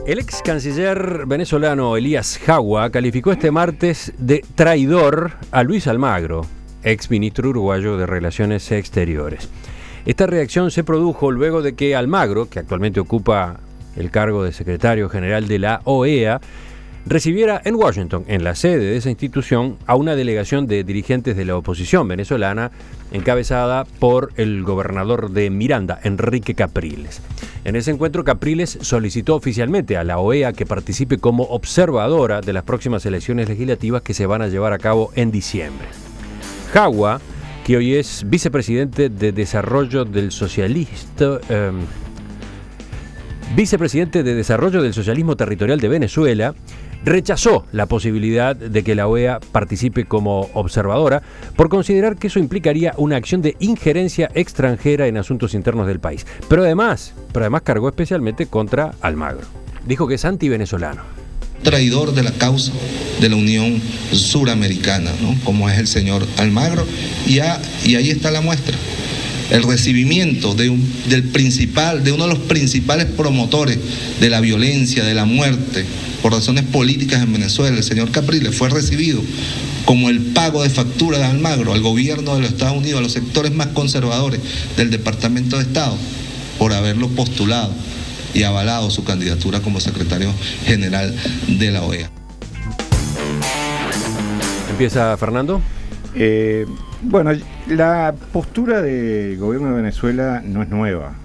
El ex canciller venezolano Elías Jagua calificó este martes de traidor a Luis Almagro, ex ministro uruguayo de Relaciones Exteriores. Esta reacción se produjo luego de que Almagro, que actualmente ocupa el cargo de secretario general de la OEA, recibiera en Washington, en la sede de esa institución, a una delegación de dirigentes de la oposición venezolana encabezada por el gobernador de Miranda, Enrique Capriles. En ese encuentro, Capriles solicitó oficialmente a la OEA que participe como observadora de las próximas elecciones legislativas que se van a llevar a cabo en diciembre. Jagua, que hoy es vicepresidente de Desarrollo del Socialismo Territorial de Venezuela, rechazó la posibilidad de que la OEA participe como observadora por considerar que eso implicaría una acción de injerencia extranjera en asuntos internos del país. Pero además cargó especialmente contra Almagro. Dijo que es antivenezolano. Traidor de la causa de la Unión Suramericana, ¿no? Como es el señor Almagro, y ahí está la muestra. El recibimiento de uno de los principales promotores de la violencia, de la muerte, por razones políticas en Venezuela, el señor Capriles, fue recibido como el pago de factura de Almagro al gobierno de los Estados Unidos, a los sectores más conservadores del Departamento de Estado, por haberlo postulado y avalado su candidatura como secretario general de la OEA. ¿Empieza Fernando? Bueno, la postura del gobierno de Venezuela no es nueva,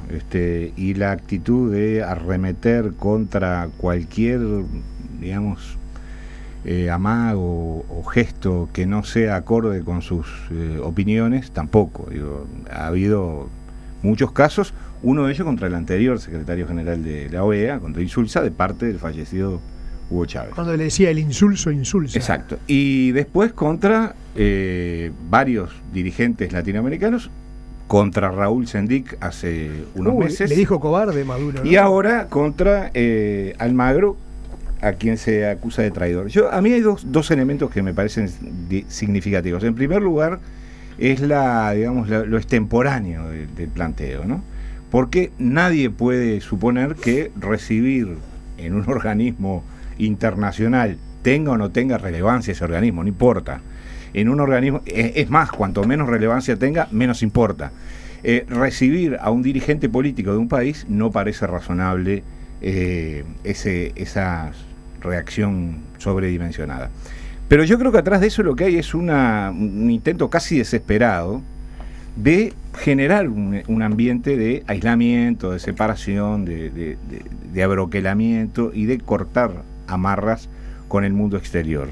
y la actitud de arremeter contra cualquier, digamos, amago o gesto que no sea acorde con sus opiniones, tampoco. Ha habido muchos casos, uno de ellos contra el anterior secretario general de la OEA, contra Insulza, de parte del fallecido Hugo Chávez. Cuando le decía el insulso, insulsa. Exacto. Y después contra varios dirigentes latinoamericanos, contra Raúl Sendic hace unos meses. Le dijo cobarde Maduro, ¿no? Y ahora contra Almagro, a quien se acusa de traidor. A mí hay dos elementos que me parecen significativos. En primer lugar, es lo extemporáneo del planteo, ¿no? Porque nadie puede suponer que recibir en un organismo internacional, tenga o no tenga relevancia ese organismo, no importa. En un organismo, es más, cuanto menos relevancia tenga, menos importa. Recibir a un dirigente político de un país no parece razonable esa reacción sobredimensionada. Pero yo creo que atrás de eso lo que hay es un intento casi desesperado de generar un ambiente de aislamiento, de separación, de abroquelamiento y de cortar amarras con el mundo exterior.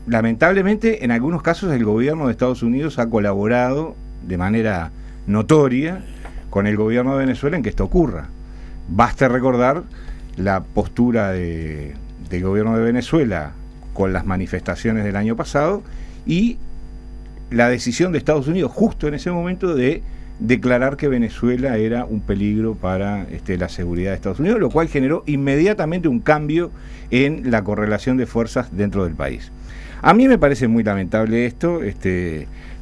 Lamentablemente, en algunos casos el gobierno de Estados Unidos ha colaborado de manera notoria con el gobierno de Venezuela en que esto ocurra. Basta recordar la postura del gobierno de Venezuela con las manifestaciones del año pasado y la decisión de Estados Unidos justo en ese momento de declarar que Venezuela era un peligro para la seguridad de Estados Unidos, lo cual generó inmediatamente un cambio en la correlación de fuerzas dentro del país. A mí me parece muy lamentable esto,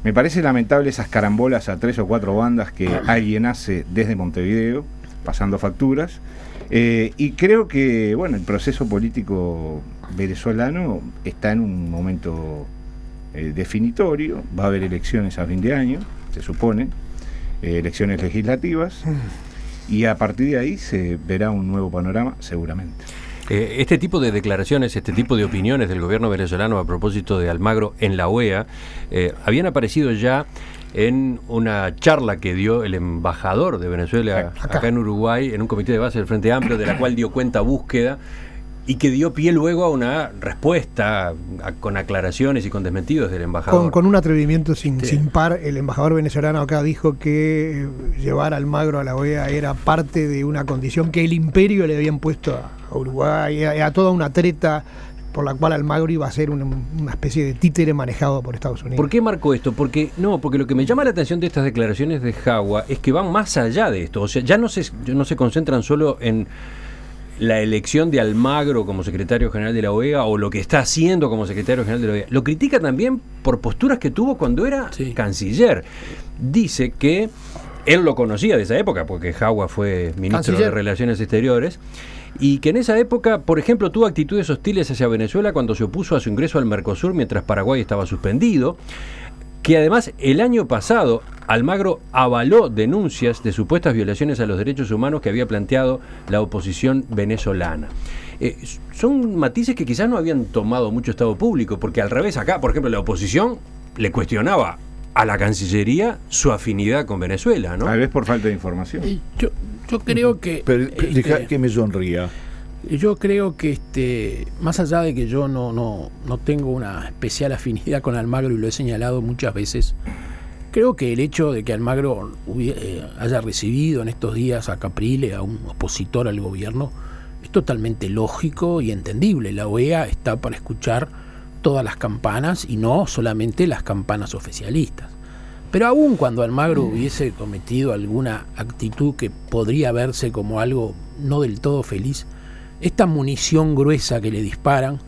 me parece lamentable esas carambolas a 3 o 4 bandas que alguien hace desde Montevideo, pasando facturas, y creo que el proceso político venezolano está en un momento definitorio. Va a haber elecciones a fin de año, se supone, elecciones legislativas, y a partir de ahí se verá un nuevo panorama seguramente. Este tipo de declaraciones, este tipo de opiniones del gobierno venezolano a propósito de Almagro en la OEA habían aparecido ya en una charla que dio el embajador de Venezuela acá en Uruguay, en un comité de base del Frente Amplio, de la cual dio cuenta búsqueda y que dio pie luego a una respuesta con aclaraciones y con desmentidos del embajador. Con un atrevimiento sin par, el embajador venezolano acá dijo que llevar a Almagro a la OEA era parte de una condición que el imperio le habían puesto a Uruguay, a toda una treta por la cual Almagro iba a ser una especie de títere manejado por Estados Unidos. ¿Por qué marcó esto? Porque lo que me llama la atención de estas declaraciones de Jagua es que van más allá de esto. O sea, ya no se concentran solo en la elección de Almagro como secretario general de la OEA o lo que está haciendo como secretario general de la OEA. Lo critica también por posturas que tuvo cuando era canciller. Dice que él lo conocía de esa época, porque Jagua fue ministro de Relaciones Exteriores, y que en esa época, por ejemplo, tuvo actitudes hostiles hacia Venezuela cuando se opuso a su ingreso al Mercosur mientras Paraguay estaba suspendido, que además el año pasado Almagro avaló denuncias de supuestas violaciones a los derechos humanos que había planteado la oposición venezolana. Son matices que quizás no habían tomado mucho estado público, porque al revés acá, por ejemplo, la oposición le cuestionaba a la Cancillería su afinidad con Venezuela, ¿no? Tal vez por falta de información. Yo creo que... Pero deja que me sonría. Yo creo que más allá de que yo no tengo una especial afinidad con Almagro y lo he señalado muchas veces, creo que el hecho de que Almagro haya recibido en estos días a Capriles, a un opositor al gobierno, es totalmente lógico y entendible. La OEA está para escuchar todas las campanas y no solamente las campanas oficialistas. Pero aún cuando Almagro hubiese cometido alguna actitud que podría verse como algo no del todo feliz, esta munición gruesa que le disparan,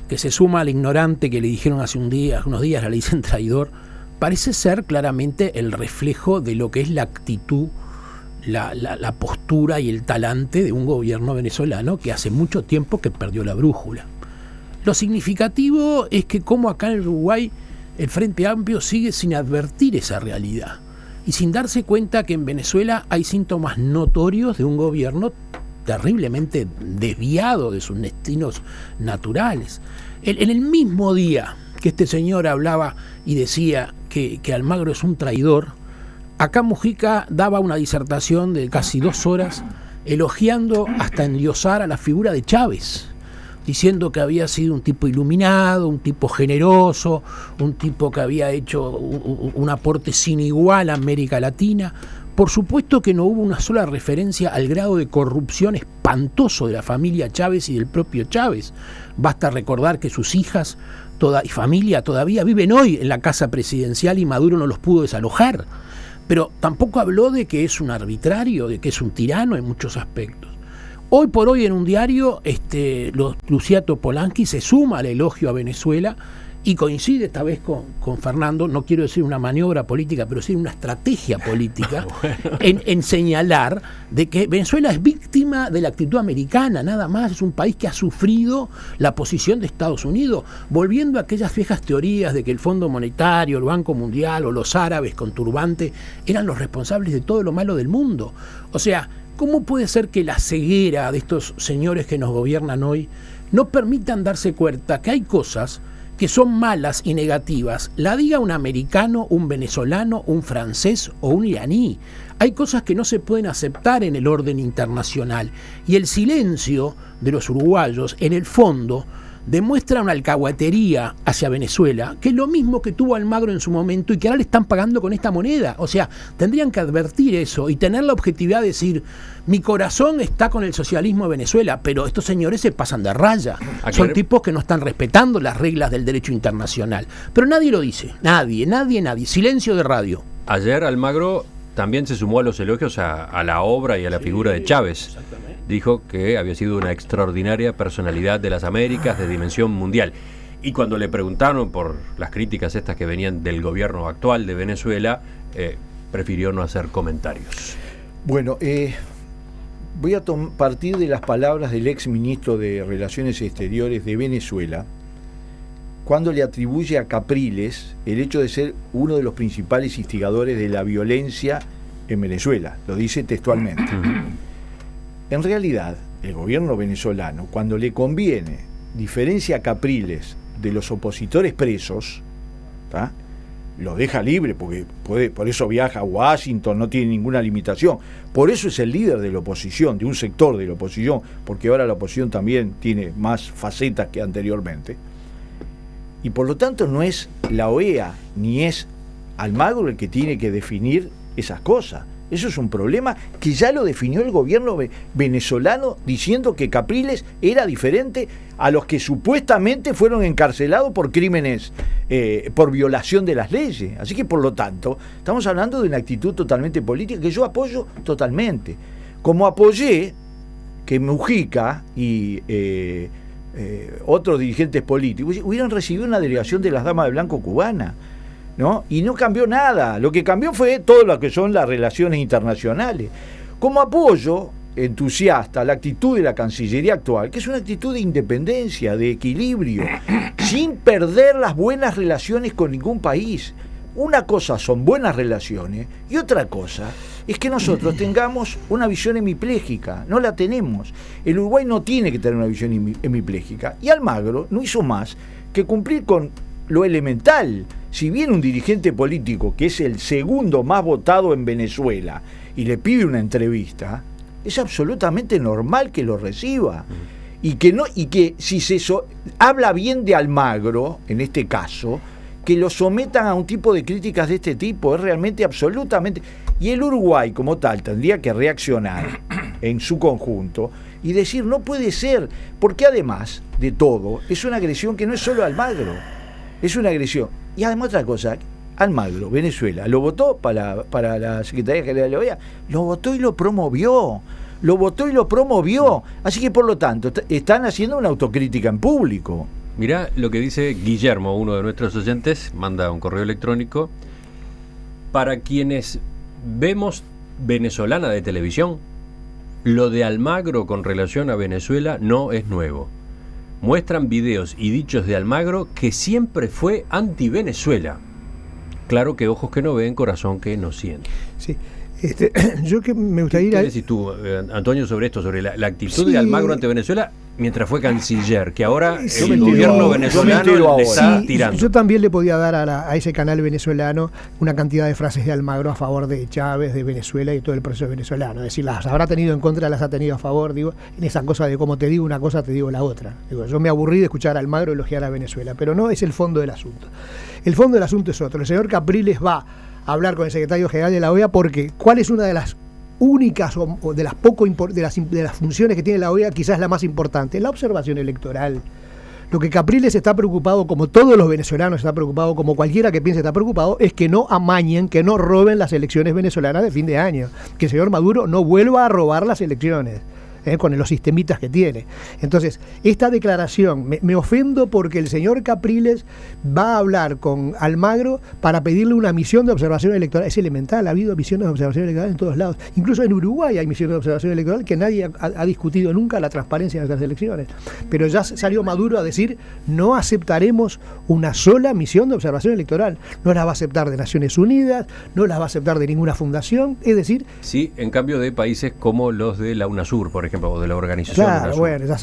que se suma al ignorante que le dijeron hace unos días, le dicen traidor, parece ser claramente el reflejo de lo que es la actitud, la postura y el talante de un gobierno venezolano que hace mucho tiempo que perdió la brújula. Lo significativo es que como acá en Uruguay el Frente Amplio sigue sin advertir esa realidad y sin darse cuenta que en Venezuela hay síntomas notorios de un gobierno terriblemente desviado de sus destinos naturales. En el mismo día que este señor hablaba y decía que Almagro es un traidor, acá Mujica daba una disertación de casi 2 horas elogiando hasta endiosar a la figura de Chávez, diciendo que había sido un tipo iluminado, un tipo generoso, un tipo que había hecho un aporte sin igual a América Latina. Por supuesto que no hubo una sola referencia al grado de corrupción espantoso de la familia Chávez y del propio Chávez. Basta recordar que sus hijas y familia todavía viven hoy en la casa presidencial y Maduro no los pudo desalojar. Pero tampoco habló de que es un arbitrario, de que es un tirano en muchos aspectos. Hoy por hoy en un diario, Lucía Topolansky se suma al elogio a Venezuela y coincide esta vez con Fernando, no quiero decir una maniobra política, pero sí una estrategia política, en señalar de que Venezuela es víctima de la actitud americana, nada más. Es un país que ha sufrido la posición de Estados Unidos, volviendo a aquellas viejas teorías de que el Fondo Monetario, el Banco Mundial o los árabes con turbante eran los responsables de todo lo malo del mundo. O sea, ¿cómo puede ser que la ceguera de estos señores que nos gobiernan hoy no permitan darse cuenta que hay cosas que son malas y negativas, la diga un americano, un venezolano, un francés o un iraní? Hay cosas que no se pueden aceptar en el orden internacional y el silencio de los uruguayos, en el fondo, demuestra una alcahuetería hacia Venezuela, que es lo mismo que tuvo Almagro en su momento y que ahora le están pagando con esta moneda. O sea, tendrían que advertir eso y tener la objetividad de decir: mi corazón está con el socialismo de Venezuela, pero estos señores se pasan de raya. Son tipos que no están respetando las reglas del derecho internacional. Pero nadie lo dice, nadie. Silencio de radio. Ayer Almagro también se sumó a los elogios a la obra y a la figura de Chávez. Exactamente. Dijo que había sido una extraordinaria personalidad de las Américas de dimensión mundial. Y cuando le preguntaron por las críticas estas que venían del gobierno actual de Venezuela, prefirió no hacer comentarios. Bueno, voy a partir de las palabras del ex ministro de Relaciones Exteriores de Venezuela, cuando le atribuye a Capriles el hecho de ser uno de los principales instigadores de la violencia en Venezuela. Lo dice textualmente. En realidad, el gobierno venezolano, cuando le conviene, diferencia a Capriles de los opositores presos, ¿tá?, lo deja libre, porque por eso viaja a Washington, no tiene ninguna limitación. Por eso es el líder de la oposición, de un sector de la oposición, porque ahora la oposición también tiene más facetas que anteriormente. Y por lo tanto no es la OEA ni es Almagro el que tiene que definir esas cosas. Eso es un problema que ya lo definió el gobierno venezolano, diciendo que Capriles era diferente a los que supuestamente fueron encarcelados por crímenes, por violación de las leyes. Así que, por lo tanto, estamos hablando de una actitud totalmente política que yo apoyo totalmente. Como apoyé que Mujica y otros dirigentes políticos hubieran recibido una delegación de las Damas de Blanco cubana. ¿no? Y no cambió nada. Lo que cambió fue todo lo que son las relaciones internacionales. Como apoyo entusiasta la actitud de la Cancillería actual, que es una actitud de independencia, de equilibrio, sin perder las buenas relaciones con ningún país. Una cosa son buenas relaciones y otra cosa es que nosotros tengamos una visión hemipléjica. No la tenemos. El Uruguay no tiene que tener una visión hemipléjica. Y Almagro no hizo más que cumplir con lo elemental. Si viene un dirigente político que es el segundo más votado en Venezuela y le pide una entrevista, es absolutamente normal que lo reciba. Y que si habla bien de Almagro, en este caso, que lo sometan a un tipo de críticas de este tipo. Es realmente absolutamente... Y el Uruguay como tal tendría que reaccionar en su conjunto y decir, no puede ser, porque además de todo, es una agresión que no es solo Almagro, es una agresión. Y además otra cosa, Almagro, Venezuela, lo votó para la Secretaría General de la OEA, lo votó y lo promovió. Así que por lo tanto, están haciendo una autocrítica en público. Mirá lo que dice Guillermo, uno de nuestros oyentes, manda un correo electrónico. Para quienes vemos venezolana de televisión, lo de Almagro con relación a Venezuela no es nuevo. Muestran videos y dichos de Almagro que siempre fue anti-Venezuela. Claro que ojos que no ven, corazón que no siente. Sí. Yo que me gustaría ir ¿Qué decís tú, Antonio, sobre esto, sobre la actitud de Almagro ante Venezuela mientras fue canciller, que ahora el gobierno venezolano le está tirando? Yo también le podía dar a ese canal venezolano una cantidad de frases de Almagro a favor de Chávez, de Venezuela y todo el proceso venezolano. Es decir, las habrá tenido en contra, las ha tenido a favor, digo, en esa cosa de como te digo una cosa, te digo la otra. Digo, yo me aburrí de escuchar a Almagro elogiar a Venezuela, pero no es el fondo del asunto. El fondo del asunto es otro. El señor Capriles va hablar con el secretario general de la OEA porque ¿cuál es una de las únicas o de las de las funciones que tiene la OEA, quizás la más importante? La observación electoral. Lo que Capriles está preocupado, como todos los venezolanos está preocupado, como cualquiera que piense está preocupado, es que no amañen, que no roben las elecciones venezolanas de fin de año, que el señor Maduro no vuelva a robar las elecciones. Con los sistemitas que tiene. Entonces, esta declaración, me ofendo porque el señor Capriles va a hablar con Almagro para pedirle una misión de observación electoral. Es elemental, ha habido misiones de observación electoral en todos lados. Incluso en Uruguay hay misiones de observación electoral que nadie ha discutido nunca la transparencia de nuestras elecciones. Pero ya salió Maduro a decir, no aceptaremos una sola misión de observación electoral. No la va a aceptar de Naciones Unidas, no la va a aceptar de ninguna fundación, es decir... Sí, en cambio de países como los de la UNASUR, por ejemplo, o de la organización. Claro, bueno, ya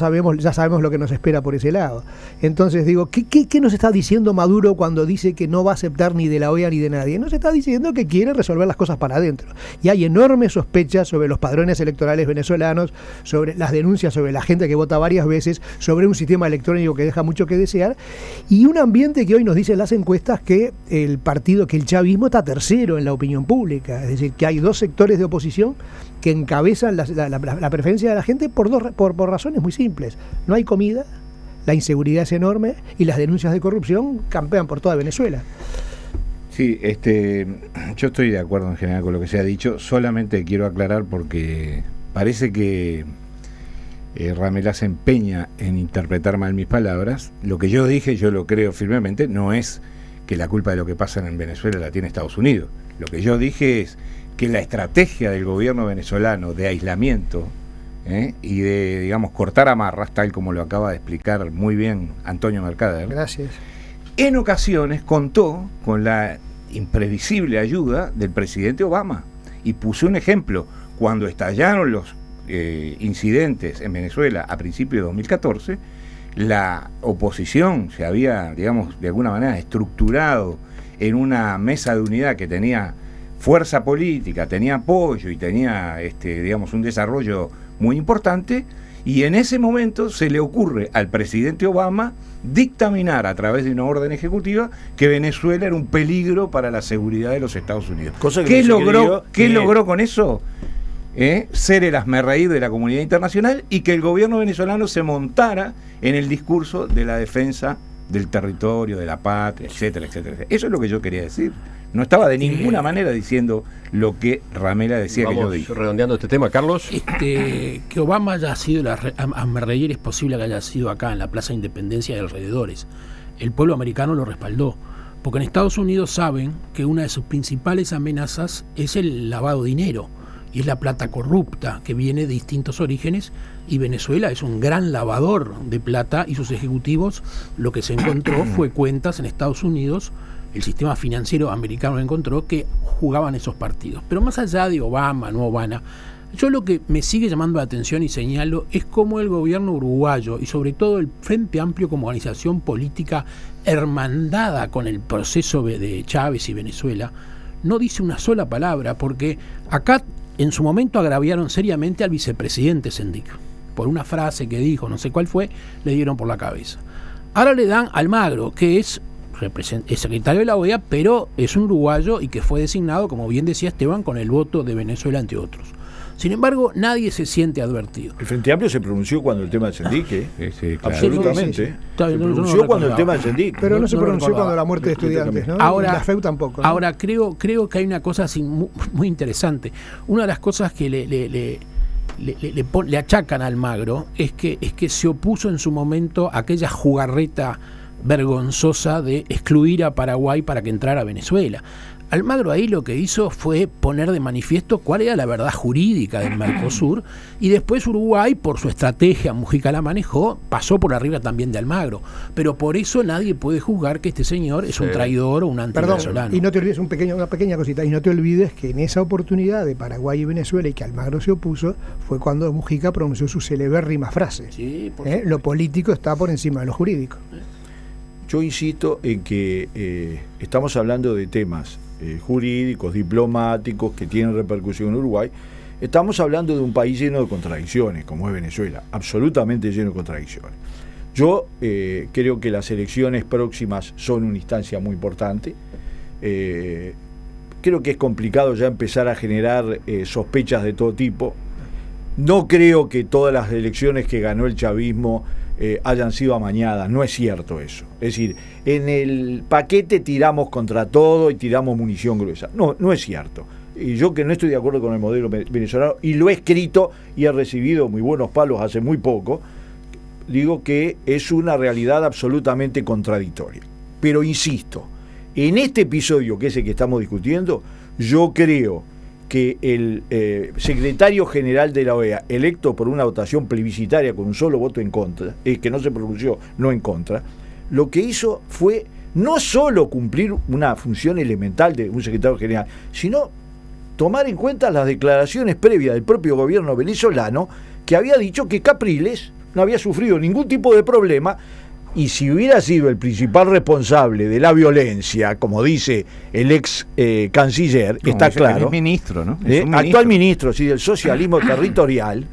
sabemos lo que nos espera por ese lado. Entonces digo, ¿qué nos está diciendo Maduro cuando dice que no va a aceptar ni de la OEA ni de nadie? Nos está diciendo que quiere resolver las cosas para adentro. Y hay enormes sospechas sobre los padrones electorales venezolanos, sobre las denuncias sobre la gente que vota varias veces, sobre un sistema electrónico que deja mucho que desear, y un ambiente que hoy nos dicen las encuestas que el chavismo está tercero en la opinión pública. Es decir, que hay dos sectores de oposición que encabezan la preferencia de la gente por razones muy simples. No hay comida, la inseguridad es enorme y las denuncias de corrupción campean por toda Venezuela. Sí, yo estoy de acuerdo en general con lo que se ha dicho, solamente quiero aclarar porque parece que Ramelá se empeña en interpretar mal mis palabras. Lo que yo dije, yo lo creo firmemente, no es que la culpa de lo que pasa en Venezuela la tiene Estados Unidos. Lo que yo dije es que la estrategia del gobierno venezolano de aislamiento y de, digamos, cortar amarras, tal como lo acaba de explicar muy bien Antonio Mercader. Gracias. En ocasiones contó con la imprevisible ayuda del presidente Obama y puso un ejemplo. Cuando estallaron los incidentes en Venezuela a principios de 2014, la oposición se había, digamos, de alguna manera estructurado en una mesa de unidad que tenía fuerza política, tenía apoyo y tenía, digamos, un desarrollo muy importante, y en ese momento se le ocurre al presidente Obama dictaminar a través de una orden ejecutiva que Venezuela era un peligro para la seguridad de los Estados Unidos. ¿Qué logró con eso? Ser el hazmerreír de la comunidad internacional y que el gobierno venezolano se montara en el discurso de la defensa del territorio, de la patria, etcétera, etcétera. Eso es lo que yo quería decir. No estaba de ninguna manera diciendo lo que Ramela decía. Vamos, que yo dije. Redondeando este tema, Carlos. Que Obama haya sido hazmerreír, es posible que haya sido acá en la Plaza de Independencia y alrededores. El pueblo americano lo respaldó. Porque en Estados Unidos saben que una de sus principales amenazas es el lavado de dinero, y es la plata corrupta que viene de distintos orígenes, y Venezuela es un gran lavador de plata, y sus ejecutivos lo que se encontró fue cuentas en Estados Unidos, el sistema financiero americano encontró que jugaban esos partidos. Pero más allá de Obama, no Obama, yo lo que me sigue llamando la atención y señalo es cómo el gobierno uruguayo y sobre todo el Frente Amplio como organización política hermandada con el proceso de Chávez y Venezuela no dice una sola palabra, porque acá en su momento agraviaron seriamente al vicepresidente Sendik. Por una frase que dijo, no sé cuál fue, le dieron por la cabeza. Ahora le dan a Almagro, que es secretario de la OEA, pero es un uruguayo y que fue designado, como bien decía Esteban, con el voto de Venezuela, entre otros. Sin embargo, nadie se siente advertido. El Frente Amplio se pronunció cuando el tema de Sendik, sí, claro. Absolutamente. Sí. Se pronunció cuando el tema de Sendik. Pero no se pronunció cuando la muerte de estudiantes, ¿no? Ahora, la FEU tampoco, ¿no? Ahora creo que hay una cosa así muy interesante. Una de las cosas que le achacan a Almagro es que se opuso en su momento a aquella jugarreta vergonzosa de excluir a Paraguay para que entrara a Venezuela. Almagro ahí lo que hizo fue poner de manifiesto cuál era la verdad jurídica del Mercosur, y después Uruguay, por su estrategia, Mujica la manejó, pasó por arriba también de Almagro. Pero por eso nadie puede juzgar que este señor es un traidor o un antivenezolano. Y no te olvides una pequeña cosita, y no te olvides que en esa oportunidad de Paraguay y Venezuela, y que Almagro se opuso, fue cuando Mujica pronunció su celebérrima frase. Sí, Lo político está por encima de lo jurídico. Yo insisto en que estamos hablando de temas jurídicos, diplomáticos, que tienen repercusión en Uruguay. Estamos hablando de un país lleno de contradicciones, como es Venezuela, absolutamente lleno de contradicciones. Yo creo que las elecciones próximas son una instancia muy importante. Creo que es complicado ya empezar a generar sospechas de todo tipo. No creo que todas las elecciones que ganó el chavismo hayan sido amañadas, no es cierto eso. Es decir, en el paquete tiramos contra todo y tiramos munición gruesa. No es cierto. Y yo, que no estoy de acuerdo con el modelo venezolano, y lo he escrito y he recibido muy buenos palos hace muy poco, digo que es una realidad absolutamente contradictoria. Pero insisto, en este episodio, que es el que estamos discutiendo, yo creo que el secretario general de la OEA, electo por una votación plebiscitaria con un solo voto en contra, que no se pronunció no en contra, lo que hizo fue no solo cumplir una función elemental de un secretario general, sino tomar en cuenta las declaraciones previas del propio gobierno venezolano, que había dicho que Capriles no había sufrido ningún tipo de problema. Y si hubiera sido el principal responsable de la violencia, como dice el ex canciller, está claro. Es ministro, ¿no? Actual ministro, sí, del socialismo territorial.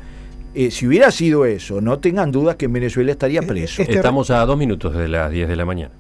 Si hubiera sido eso, no tengan dudas que en Venezuela estaría preso. Estamos a 2 minutos de las 10 de la mañana.